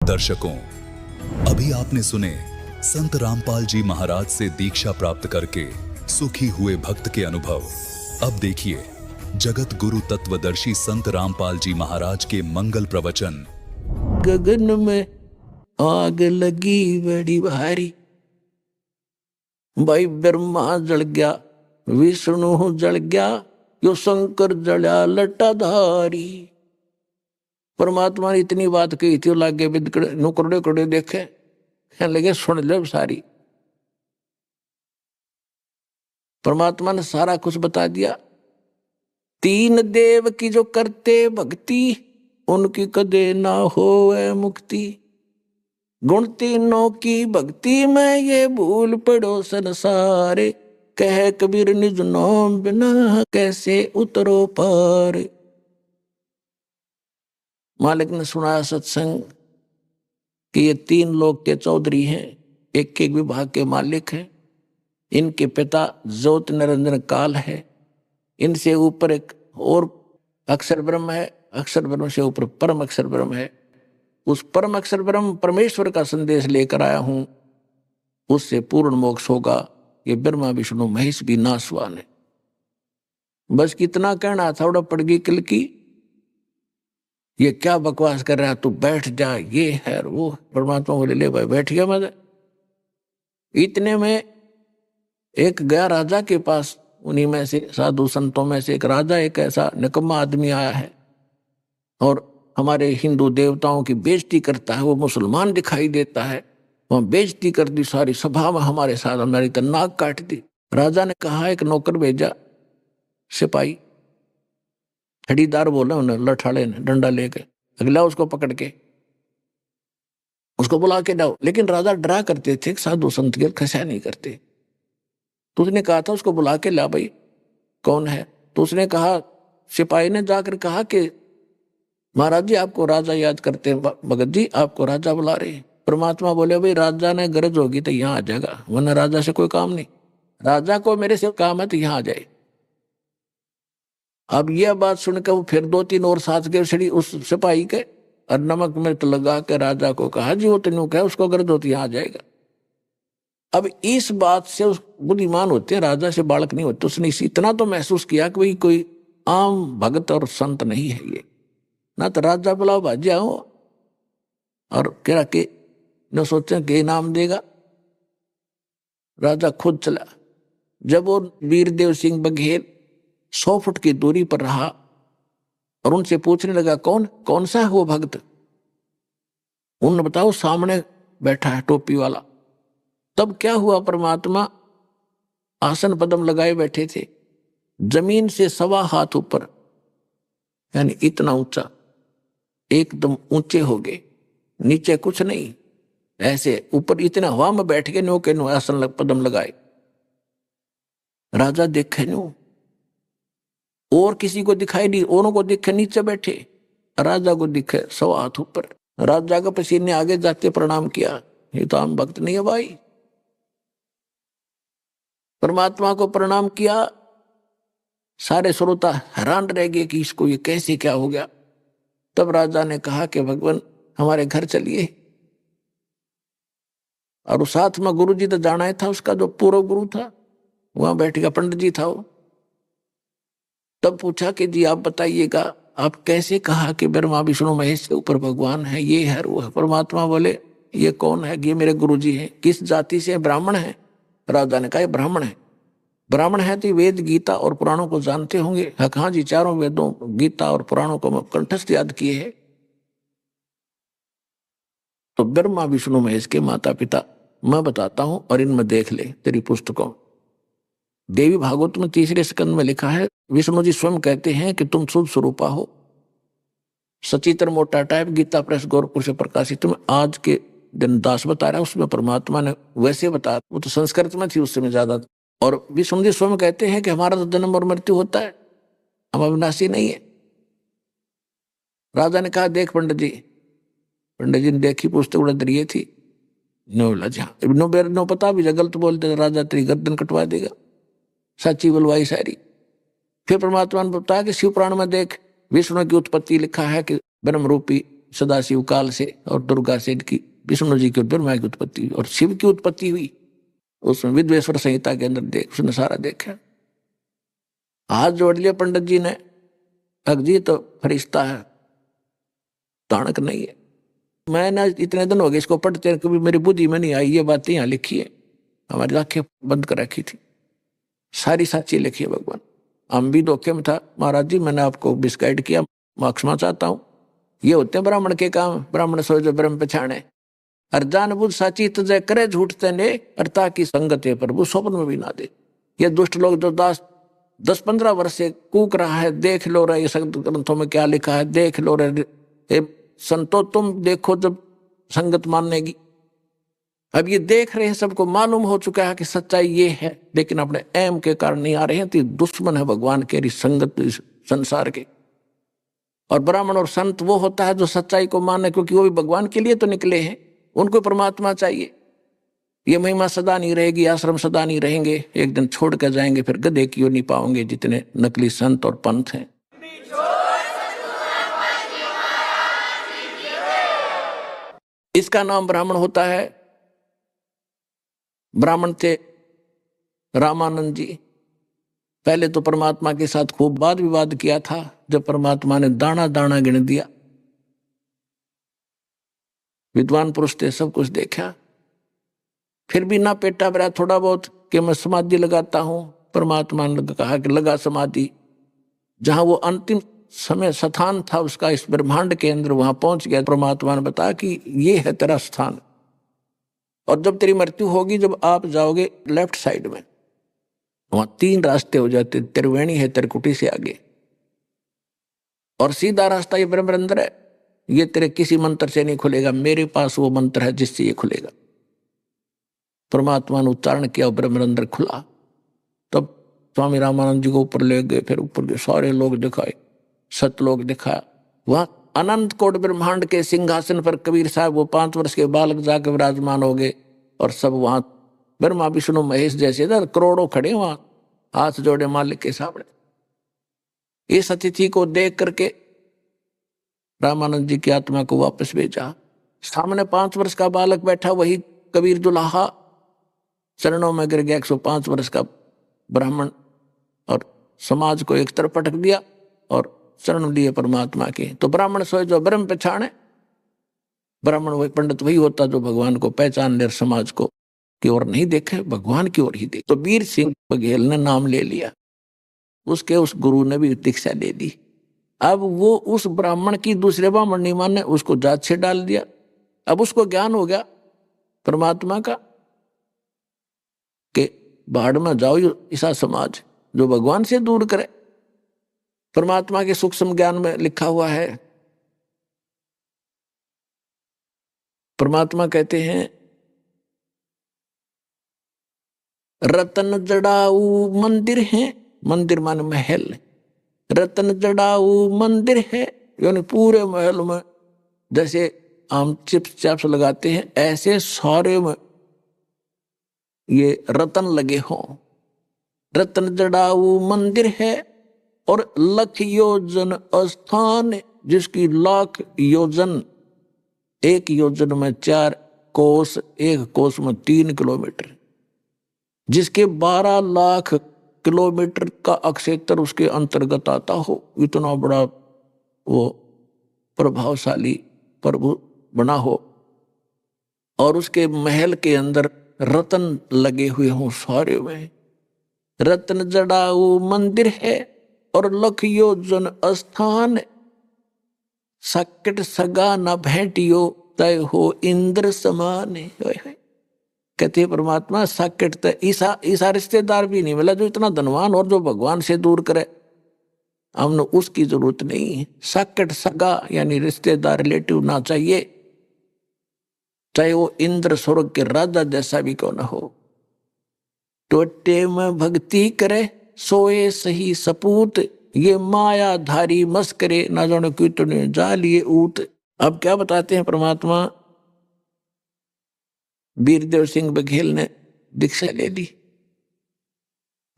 दर्शकों, अभी आपने सुने संत रामपाल जी महाराज से दीक्षा प्राप्त करके सुखी हुए भक्त के अनुभव। अब देखिए जगत गुरु तत्वदर्शी संत रामपाल जी महाराज के मंगल प्रवचन। गगन में आग लगी बड़ी भारी, भाई ब्रह्मा जल गया, विष्णु जल गया, यो शंकर जला लटाधारी। परमात्मा ने इतनी बात कही थी, लागे नुकड़े कड़े देखे, लगे सुन ले सारी। परमात्मा ने सारा कुछ बता दिया। तीन देव की जो करते भक्ति, उनकी कदे ना होवे मुक्ति। गुण तीनों की भक्ति में ये भूल पड़ो संसारे, कह कबीर निज नाम बिना कैसे उतरो पार। मालिक ने सुनाया सत्संग कि ये तीन लोक के चौधरी हैं, एक एक विभाग के मालिक हैं। इनके पिता ज्योत निरंजन काल है, इनसे ऊपर एक और अक्षर ब्रह्म है, अक्षर ब्रह्म से ऊपर परम अक्षर ब्रह्म है। उस परम अक्षर ब्रह्म परमेश्वर का संदेश लेकर आया हूं, उससे पूर्ण मोक्ष होगा। ये ब्रह्मा विष्णु महेश भी नासवान है। बस कितना कहना था, उड़ा पड़ गई किल की। ये क्या बकवास कर रहा है, तू बैठ जा, ये है वो। परमात्मा बोले ले भाई बैठ गया मैं। इतने में एक गया राजा के पास, उन्हीं में से साधु संतों में से एक राजा, एक ऐसा निकम्मा आदमी आया है और हमारे हिंदू देवताओं की बेइज्जती करता है। वो मुसलमान दिखाई देता है, वहां बेइज्जती कर दी सारी सभा में, हमारे साथ हमारी तो नाक काट दी। राजा ने कहा एक नौकर भेजा, सिपाही छड़ीदार बोला उन्हें, लठाड़े ने डंडा लेके, अगला उसको पकड़ के उसको बुला के लाओ। लेकिन राजा डरा करते थे, साधु संत के खसा नहीं करते। तो उसने कहा था उसको बुला के ला भाई, कौन है? तो उसने कहा, सिपाही ने जाकर कहा कि महाराज जी आपको राजा याद करते हैं, भगत जी आपको राजा बुला रहे हैं। परमात्मा बोले भाई राजा ने गरज होगी तो यहाँ आ जाएगा, वरना राजा से कोई काम नहीं। राजा को मेरे से काम है तो यहाँ आ जाए। अब यह बात सुनकर वो फिर दो तीन और साथ के छड़ी उस सिपाही के, और नमक मिर्च लगा के राजा को कहा जी वो तेनू कहे उसको गरज होती यहाँ आ जाएगा। अब इस बात से उस बुद्धिमान होते हैं, राजा से बालक नहीं होते। उसने इतना तो महसूस किया कि भाई कोई आम भगत और संत नहीं है ये, ना तो राजा बुलाओ भाजी आओ और कह के न सोचे कि इनाम देगा। राजा खुद चला। जब वो वीरदेव सिंह बघेल 100 फुट की दूरी पर रहा और उनसे पूछने लगा कौन सा है वो भक्त? उन्होंने बताओ सामने बैठा है टोपी वाला। तब क्या हुआ, परमात्मा आसन पदम लगाए बैठे थे, जमीन से 1.25 हाथ ऊपर, यानी इतना ऊंचा, एकदम ऊंचे हो गए, नीचे कुछ नहीं, ऐसे ऊपर इतना हवा में बैठ के नो के नो आसन पदम लगाए। राजा देखे नो, और किसी को दिखाई नहीं, औरों को दिखे नीचे बैठे, राजा को दिखे 100 हाथ ऊपर। राजा का पसीने आगे जाते प्रणाम किया, ये तो आम भक्त नहीं है भाई। परमात्मा को प्रणाम किया। सारे श्रोता हैरान रह गए कि इसको ये कैसे क्या हो गया। तब राजा ने कहा कि भगवान हमारे घर चलिए, और साथ में गुरु जी तो जाना ही था, उसका जो पूर्व गुरु था वहां बैठ गया, पंडित जी था वो। तब पूछा कि जी आप बताइएगा, आप कैसे कहा कि ब्रह्मा विष्णु महेश के ऊपर भगवान है, ये है वो है? परमात्मा बोले ये कौन है? ये मेरे गुरु जी हैं। किस जाति से? ब्राह्मण है। राजा ने कहा ब्राह्मण है। ब्राह्मण है तो वेद गीता और पुराणों को जानते होंगे। हाँ जी, चारों वेदों गीता और पुराणों को कंठस्थ याद किए है। तो ब्रह्मा विष्णु महेश के माता पिता मैं बताता हूं, और इनमें देख ले तेरी पुस्तकों। देवी भागवत में 3रे स्कंद में लिखा है, विष्णु जी स्वयं कहते हैं कि तुम शुद्ध स्वरूपा हो, सचित्र मोटा टाइप। गीता प्रेस गोरखपुर से प्रकाशित में आज के दिन दास बता रहा है, उसमें परमात्मा ने वैसे बताया, वो तो संस्कृत में थी उससे में ज्यादा। और विष्णु जी स्वयं कहते हैं कि हमारा तो जन्म और मृत्यु होता है, हम अविनाशी नहीं है। राजा ने कहा देख पंडित जी ने देखी, पुस्तक उड़ा दरिये थी, नो पता भी गलत बोलते राजा तेरी गर्दन कटवा देगा, सच्ची बुलवाई सारी। फिर परमात्मा ने बताया कि शिव पुराण में देख, विष्णु की उत्पत्ति लिखा है कि ब्रह्म रूपी सदाशिव काल से और दुर्गा से इनकी विष्णु जी की ब्रह्मा की उत्पत्ति हुई और शिव की उत्पत्ति हुई। उसमें विद्वेश्वर संहिता के अंदर देख उसने सारा देखा। हाथ जोड़ लिया पंडित जी ने, अगजी तो फरिश्ता है, ताणक नहीं है। मैंने इतने दिन हो गए इसको पढ़ते, कभी मेरी बुद्धि में नहीं आई ये बातें यहाँ लिखी है, हमारी आंखें बंद कर रखी थी, सारी सच्ची लिखी है भगवान। हम भी धोखे में था, महाराज जी मैंने आपको मिसगाइड किया, मैं क्षमा चाहता हूँ। ये होते हैं ब्राह्मण के काम, ब्राह्मण सोच जो ब्रह्म पहचाने, और जानबूझ साची तजय करे झूठते ने, और ताकि संगत है प्रभु स्वप्न में भी ना दे। ये दुष्ट लोग जो 10-15 वर्ष से कूक रहा है, देख लो रहे ये संगत ग्रंथों में क्या लिखा है, देख लो रहे संतो, तुम देखो जब संगत मानेगी। अब ये देख रहे हैं, सबको मालूम हो चुका है कि सच्चाई ये है, लेकिन अपने एम के कारण नहीं आ रहे हैं, तो दुश्मन है भगवान के संगत संसार के। और ब्राह्मण और संत वो होता है जो सच्चाई को माने, क्योंकि वो भी भगवान के लिए तो निकले हैं, उनको परमात्मा चाहिए। ये महिमा सदा नहीं रहेगी, आश्रम सदा नहीं रहेंगे, एक दिन छोड़ कर जाएंगे, फिर गधे की ओर नहीं पाओगे जितने नकली संत और पंथ हैं। इसका नाम ब्राह्मण होता है। ब्राह्मण थे रामानंद जी। पहले तो परमात्मा के साथ खूब वाद विवाद किया था, जब परमात्मा ने दाना दाना गिन दिया। विद्वान पुरुष थे, सब कुछ देखा, फिर भी ना पेटा भरा थोड़ा बहुत कि मैं समाधि लगाता हूं। परमात्मा ने कहा कि लगा समाधि। जहां वो अंतिम समय स्थान था उसका इस ब्रह्मांड के अंदर, वहां पहुंच गया। परमात्मा ने बताया कि ये है तेरा स्थान, और जब तेरी मृत्यु होगी, जब आप जाओगे लेफ्ट साइड में, वहां 3 रास्ते हो जाते, त्रिवेणी है त्रिकुटी से आगे, और सीधा रास्ता ये ब्रह्म अंदर है। ये तेरे किसी मंत्र से नहीं खुलेगा, मेरे पास वो मंत्र है जिससे ये खुलेगा। परमात्मा ने उच्चारण किया, ब्रह्म अंदर खुला। तब स्वामी रामानंद जी को ऊपर ले गए, फिर ऊपर के सारे लोग दिखाए, सतलोक दिखाया। वहां अनंत कोट ब्रह्मांड के सिंहासन पर कबीर साहब वो 5 वर्ष के बालक जाकर विराजमान हो गए, और सब वहां ब्रह्मा विष्णु महेश जैसे करोड़ों खड़े वहां हाथ जोड़े मालिक के सामने। इस अतिथि को देख करके रामानंद जी की आत्मा को वापस भेजा। सामने 5 वर्ष का बालक बैठा, वही कबीर दुल्हा चरणों में गिर गया। 105 वर्ष का ब्राह्मण, और समाज को एक तरफ पटक दिया और शरण लिए परमात्मा के। तो ब्राह्मण सोए जो ब्रह्म पहचाने, ब्राह्मण वही पंडित वही होता जो भगवान को पहचान ले, समाज को की ओर नहीं देखे, भगवान की ओर ही देखे। तो वीर सिंह बघेल ने नाम ले लिया, उसके उस गुरु ने भी दीक्षा ले ली। अब वो उस ब्राह्मण की दूसरे ब्राह्मण नहीं माने, उसको जात से डाल दिया। अब उसको ज्ञान हो गया परमात्मा का कि भाड़ में जाओ ऐसा समाज जो भगवान से दूर करे। परमात्मा के सूक्ष्म ज्ञान में लिखा हुआ है, परमात्मा कहते हैं रतन जड़ाऊ मंदिर है, मंदिर माने महल, रतन जड़ाऊ मंदिर है, यानी पूरे महल में जैसे हम चिप्स चाप्स लगाते हैं, ऐसे सारे में ये रतन लगे हों। रतन जड़ाऊ मंदिर है, और लख योजन स्थान, जिसकी लाख योजन, 1 योजन में 4 कोस, 1 कोस में 3 किलोमीटर, जिसके 12 लाख किलोमीटर का क्षेत्र उसके अंतर्गत आता हो। इतना बड़ा वो प्रभावशाली प्रभु बना हो, और उसके महल के अंदर रतन लगे हुए हों सारे में। रतन जड़ाऊ मंदिर है, और लख योजन स्थान, सकट सगा न भेंटियो तय हो इंद्र समान। कहते परमात्मा सकट तय ईसा रिश्तेदार भी नहीं मिला जो इतना धनवान और जो भगवान से दूर करे, हमने उसकी जरूरत नहीं है। सकट सगा यानी रिश्तेदार रिलेटिव ना चाहिए, चाहे वो इंद्र स्वर्ग के राजा जैसा भी क्यों ना हो। टोटे में भक्ति करे सोए सही सपूत, ये माया धारी मस्करे ना जाने कितने जालिए ऊत। अब क्या बताते हैं परमात्मा, वीरदेव सिंह बघेल ने दीक्षा ले ली,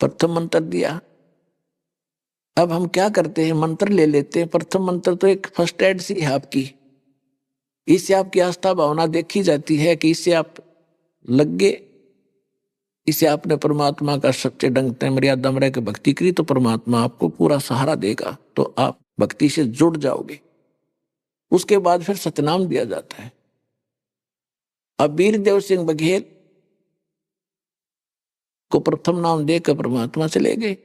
प्रथम मंत्र दिया। अब हम क्या करते हैं, मंत्र ले लेते हैं। प्रथम मंत्र तो एक फर्स्ट एड सी है आपकी, इससे आपकी आस्था भावना देखी जाती है कि इससे आप लग गए, इसे आपने परमात्मा का सच्चे ढंग से मर्यादा में रह के भक्ति करी तो परमात्मा आपको पूरा सहारा देगा, तो आप भक्ति से जुड़ जाओगे। उसके बाद फिर सतनाम दिया जाता है। अब वीरदेव सिंह बघेल को प्रथम नाम देकर परमात्मा चले गए।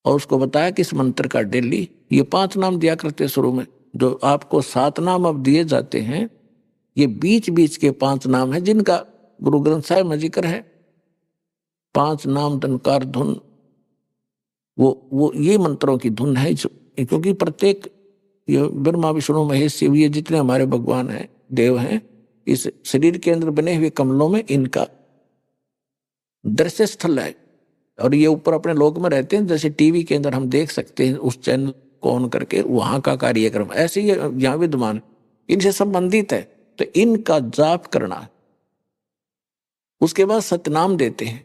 और उसको बताया कि इस मंत्र का डेली ये 5 नाम दिया करते शुरू में, जो आपको 7 नाम अब दिए जाते हैं, ये बीच बीच के 5 नाम हैं जिनका गुरु ग्रंथ साहिब में जिक्र है। 5 नाम धनकार धुन, वो ये मंत्रों की धुन है, क्योंकि प्रत्येक ये ब्रह्मा विष्णु महेश शिव ये जितने हमारे भगवान हैं, देव हैं, इस शरीर के अंदर बने हुए कमलों में इनका दृश्य स्थल है। और ये ऊपर अपने लोक में रहते हैं, जैसे टीवी के अंदर हम देख सकते हैं उस चैनल को ऑन करके वहां का कार्यक्रम, ऐसे ही यहाँ विद्यमान इनसे संबंधित है। तो इनका जाप करना, उसके बाद सतनाम देते हैं।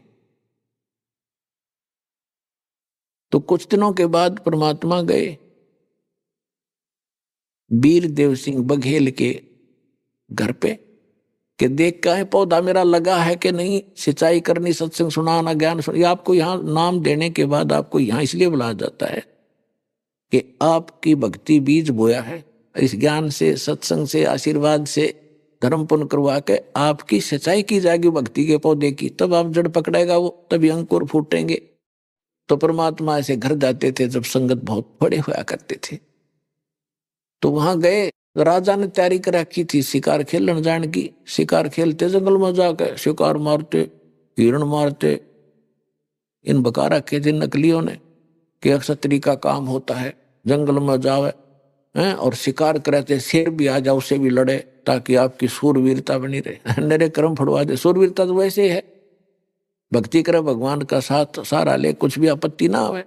तो कुछ दिनों के बाद परमात्मा गए वीरदेव सिंह बघेल के घर पे कि देख का है पौधा मेरा लगा है कि नहीं, सिंचाई करनी, सत्संग सुनाना, ज्ञान सुना। ये आपको यहाँ नाम देने के बाद आपको यहाँ इसलिए बुलाया जाता है कि आपकी भक्ति बीज बोया है, इस ज्ञान से, सत्संग से, आशीर्वाद से धर्म पुण्य करवा के आपकी सिंचाई की जाएगी भक्ति के पौधे की, तब आप जड़ पकड़ेगा वो, तभी अंकुर फूटेंगे। तो परमात्मा ऐसे घर जाते थे जब संगत बहुत बड़े हुआ करते थे। तो वहां गए, राजा ने तैयारी कर रखी थी शिकार खेलने जाने की। शिकार खेलते जंगल में जाकर शिकार मारते, हिरण मारते। इन बका रखे थे नकलियों ने कि क्षत्रिय का काम होता है जंगल में जावे हैं और शिकार करते, शेर भी आ जाए उससे भी लड़े ताकि आपकी सूरवीरता बनी रहे। मेरे कर्म फड़वा दे। सूरवीरता तो वैसे है, भक्ति करे, भगवान का साथ सहारा ले, कुछ भी आपत्ति ना आवे।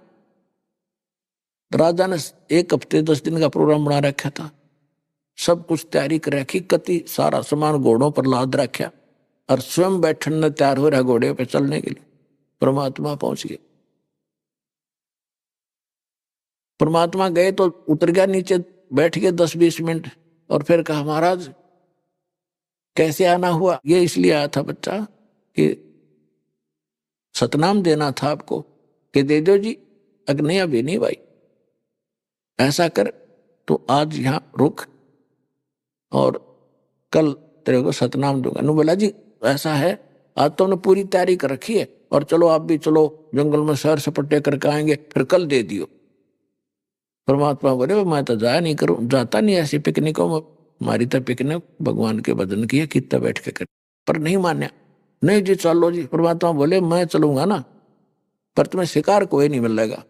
राजा ने 1 हफ्ते 10 दिन का प्रोग्राम बना रखा था, सब कुछ तैयारी कर रखी, कति सारा सामान घोड़ों पर लाद रखा और स्वयं बैठने तैयार हो रहा घोड़े पे चलने के लिए। परमात्मा पहुंच गए। परमात्मा गए तो उतर गया नीचे, बैठ गए 10-20 मिनट और फिर कहा महाराज कैसे आना हुआ? ये इसलिए आया था बच्चा कि सतनाम देना था आपको कि दे दो जी। अग्नि अभी नहीं भाई, ऐसा कर तो आज यहाँ रुक और कल तेरे को सतनाम दूंगा। नु बोला जी ऐसा है, आज तो हमने पूरी तैयारी कर रखी है और चलो आप भी चलो, जंगल में सैर सपट्टे करके आएंगे, फिर कल दे दियो। परमात्मा बोले मैं तो जाया नहीं करूं, जाता नहीं ऐसी पिकनिकों में, हमारी तो पिकनिक भगवान के भजन की है, कितना बैठ के कर। पर नहीं मान्या, नहीं जी चलो जी। परमात्मा बोले मैं चलूंगा ना, पर तुम्हें शिकार कोई नहीं मिलेगा।